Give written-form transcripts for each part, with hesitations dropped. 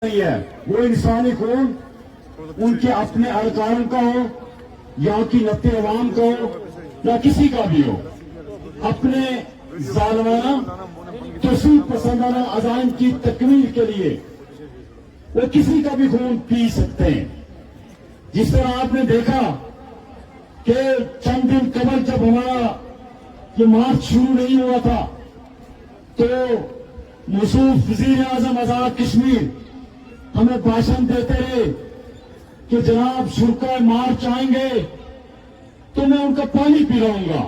نہیں ہے، وہ انسانی خون ان کے اپنے ارکان کا ہو، یہاں کی نقطے عوام کا ہو یا کسی کا بھی ہو، اپنے ظالمانہ توسیع پسندانہ عزائم کی تکمیل کے لیے وہ کسی کا بھی خون پی سکتے ہیں۔ جس طرح آپ نے دیکھا کہ چند دن قبل جب ہمارا یہ مارچ شروع نہیں ہوا تھا تو موصوف وزیر اعظم آزاد کشمیر ہمیں بھاشن دیتے رہے کہ جناب شرکا مارچ آئیں گے تو میں ان کا پانی پلاؤں گا۔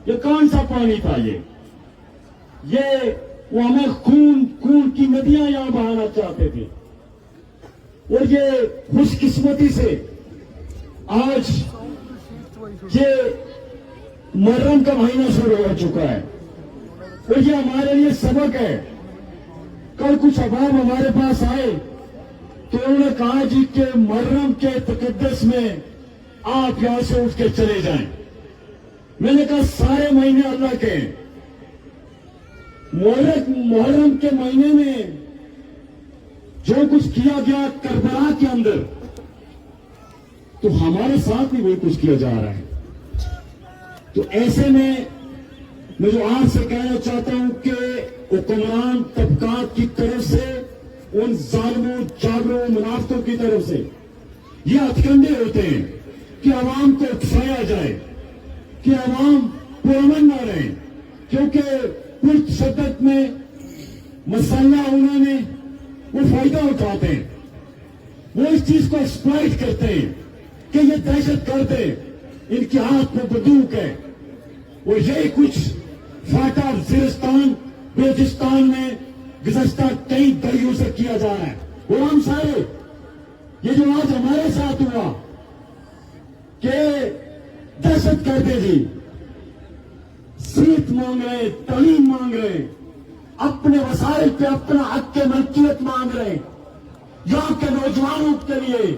یہ کون سا پانی تھا؟ یہ وہ ہمیں خون کی ندیاں یہاں بہانا چاہتے تھے، اور یہ خوش قسمتی سے آج یہ محرم کا مہینہ شروع ہو چکا ہے اور یہ ہمارے لیے سبق ہے۔ کل کچھ احباب ہمارے پاس آئے تو انہوں نے کہا جی کہ محرم کے تقدس میں آپ یہاں سے اٹھ کے چلے جائیں۔ میں نے کہا سارے مہینے اللہ کے ہیں، محرم کے مہینے میں جو کچھ کیا گیا کربلا کے اندر تو ہمارے ساتھ بھی وہی کچھ کیا جا رہا ہے۔ تو ایسے میں جو آپ سے کہنا چاہتا ہوں کہ حکمران طبقات کی طرف سے ان ظالموں جابروں منافقوں کی طرف سے یہ ہتھکنڈے ہوتے ہیں کہ عوام کو اکسایا جائے، کہ عوام پرامن نہ رہے، کیونکہ کچھ شدت میں مسئلہ انہوں نے وہ فائدہ اٹھاتے ہیں، وہ اس چیز کو ایکسپلائٹ کرتے ہیں کہ یہ دہشت گرد ہے، ان کے ہاتھ میں بندوق ہے، اور یہی کچھ فاٹا وزیرستان بلوچستان میں گزشتہ کئی دہائیوں سے کیا جا رہا ہے۔ اور ہم سارے یہ جو آج ہمارے ساتھ ہوا کہ دہشت گردی جی سیٹ مانگ رہے، تعلیم مانگ رہے، اپنے وسائل پہ اپنا حق کے ملکیت مانگ رہے، یہاں کے نوجوانوں کے لیے،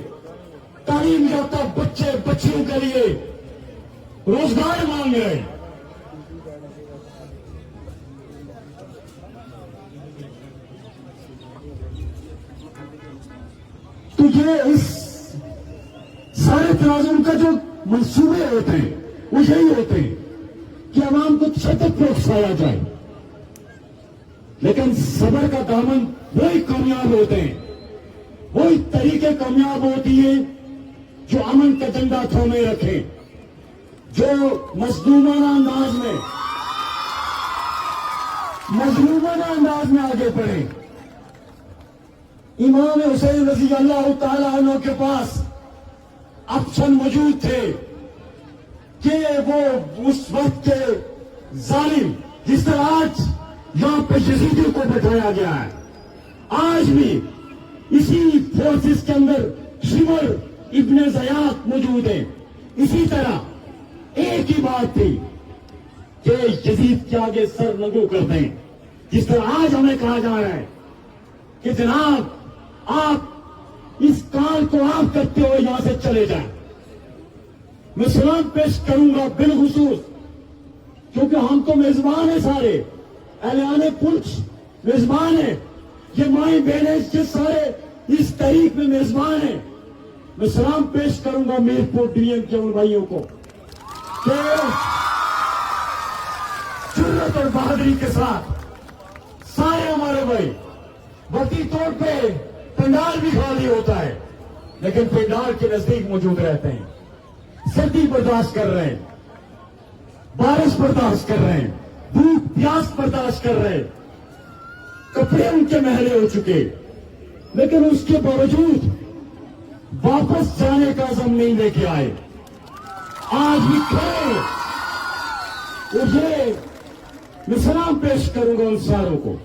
تعلیم یافتہ بچے بچیوں کے لیے روزگار مانگ رہے۔ تو یہ اس سارے تناظر کا جو منصوبے ہوتے ہیں وہ یہی ہوتے ہیں کہ عوام کو تشدد پہ اکسایا جائے، لیکن صبر کا دامن وہی کامیاب ہوتے ہیں، وہی طریقے کامیاب ہوتی ہیں جو امن کا جھنڈا تھامے رکھیں، جو مظلومانہ انداز میں آگے بڑھیں۔ امام حسین رضی اللہ تعالیٰ عنہ کے پاس آپشن موجود تھے کہ وہ اس وقت کے ظالم جس طرح آج یہاں پہ یزیدیوں کو بٹھایا گیا ہے، آج بھی اسی فورسز کے اندر شمر ابن زیاد موجود ہیں۔ اسی طرح ایک ہی بات تھی کہ یزید کے آگے سر نگو کر دیں، جس طرح آج ہمیں کہا جا رہا ہے کہ جناب آپ اس کام کو آپ کرتے ہوئے یہاں سے چلے جائیں۔ میں سلام پیش کروں گا بالخصوص کیونکہ ہم تو میزبان ہیں، سارے اہلان پنچ میزبان ہیں، یہ مائی بہنیں کے سارے اس تحریک میں میزبان ہیں۔ میں سلام پیش کروں گا میرپور ڈویژن کے ان بھائیوں کو کہ جرأت اور بہادری کے ساتھ سارے ہمارے بھائی وقتی طور پہ پنڈال بھی خالی ہوتا ہے لیکن پنڈال کے نزدیک موجود رہتے ہیں، سردی برداشت کر رہے ہیں، بارش برداشت کر رہے ہیں، بھوک پیاس برداشت کر رہے ہیں، کپڑے ان کے میلے ہو چکے، لیکن اس کے باوجود واپس جانے کا عزم نہیں لے کے آئے، آج بھی کھڑے۔ اور یہ میں سلام پیش کروں گا ان ساروں کو۔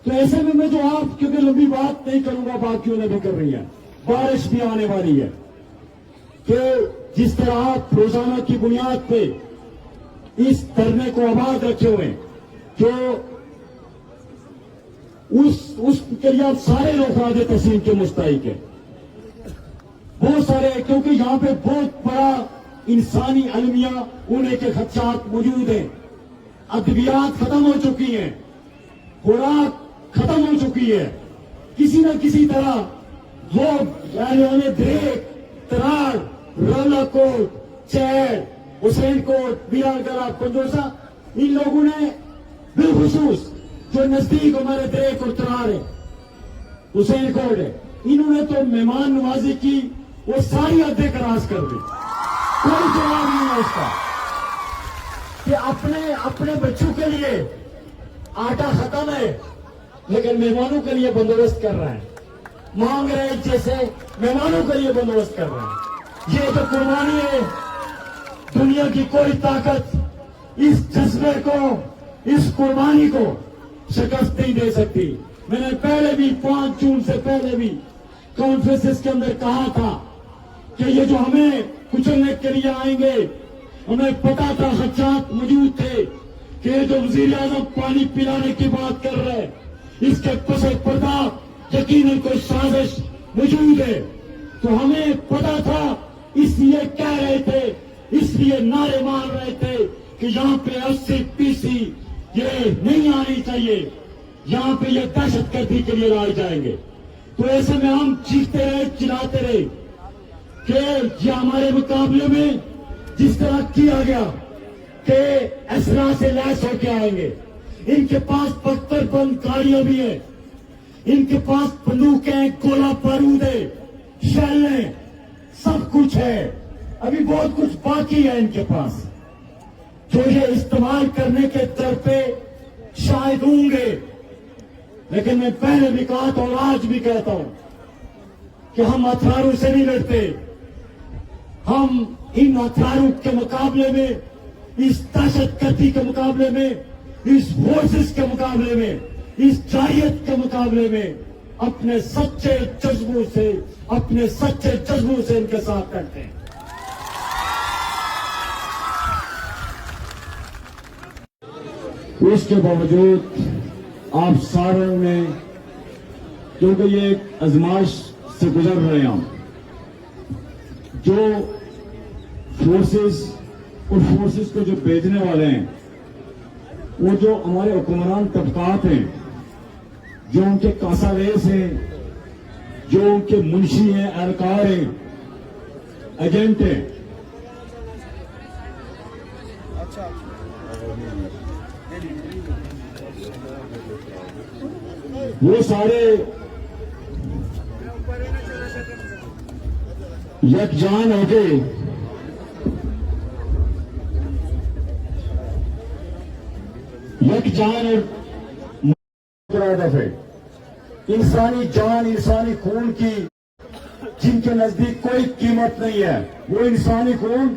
تو ایسے میں جو آپ کیونکہ لمبی بات نہیں کروں گا، باقیوں نے بھی کر رہی ہے، بارش بھی آنے والی ہے، کہ جس طرح آپ روزانہ کی بنیاد پہ اس دھرنے کو آباد رکھے ہوئے جو اس کے لیے آپ سارے لوگ راج تحسین کے مستحق ہیں، بہت سارے، کیونکہ یہاں پہ بہت بڑا انسانی المیہ ہونے کے خدشات موجود ہیں، ادویات ختم ہو چکی ہیں، خوراک ختم ہو چکی ہے، کسی نہ کسی طرح لوگ یعنی انہیں دریک ترار رولا کوٹ چیڑ حسین کوٹ بیران کلا پنجوسا ان لوگوں نے بالخصوص جو نزدیک ہمارے دریک اور ترار ہے حسین کوٹ ہے انہوں نے تو مہمان نوازی کی وہ ساری حدیں کراس کر دی کوئی جواب نہیں ہے اس کا کہ اپنے بچوں کے لیے آٹا ختم ہے لیکن مہمانوں کے لیے بندوبست کر رہے ہیں مانگ رہے ہیں جیسے مہمانوں کے لیے بندوبست کر رہے ہیں یہ تو قربانی ہے دنیا کی کوئی طاقت اس جذبے کو اس قربانی کو شکست نہیں دے سکتی میں نے پہلے بھی 5 جون سے پہلے بھی کانفرنسز کے اندر کہا تھا کہ یہ جو ہمیں کچلنے کے لیے آئیں گے ہمیں پتا تھا خدشات موجود تھے کہ یہ جو وزیر اعظم پانی پلانے کی بات کر رہے ہیں اس کے پس پردہ یقیناً کوئی سازش موجود ہے تو ہمیں پتا تھا اس لیے کہہ رہے تھے اس لیے نعرے مار رہے تھے کہ یہاں پہ 80% یہ نہیں آنی چاہیے یہاں پہ یہ دہشت گردی کے لیے لائے جائیں گے تو ایسے میں ہم چیختے رہے چلاتے رہے کہ یہ ہمارے مقابلے میں جس طرح کیا گیا کہ اسلحہ سے لیس ہو کے آئیں گے ان کے پاس پتھر بند گاڑیاں بھی ہیں ان کے پاس بندوقیں گولہ بارود ہے شیل ہیں سب کچھ ہے ابھی بہت کچھ باقی ہے ان کے پاس جو یہ استعمال کرنے کے در پہ شاید ہوں گے لیکن میں پہلے بھی کہا تھا اور آج بھی کہتا ہوں کہ ہم ہتھیاروں سے نہیں لڑتے ہم ان ہتھیاروں کے مقابلے میں اس دہشت گردی کے مقابلے میں اس فورسز کے مقابلے میں اس جارحیت کے مقابلے میں اپنے سچے جذبوں سے ان کے ساتھ کرتے ہیں اس کے باوجود آپ ساروں نے کیونکہ یہ ایک آزمائش سے گزر رہے ہیں جو فورسز اور فورسز کو جو بھیجنے والے ہیں وہ جو ہمارے حکمران طبقات ہیں جو ان کے کاسالیس ہیں جو ان کے منشی ہیں اہلکار ہیں ایجنٹ ہیں وہ سارے یکجان ہو کے یکجان اور دفعے انسانی جان انسانی خون کی جن کے نزدیک کوئی قیمت نہیں ہے وہ انسانی خون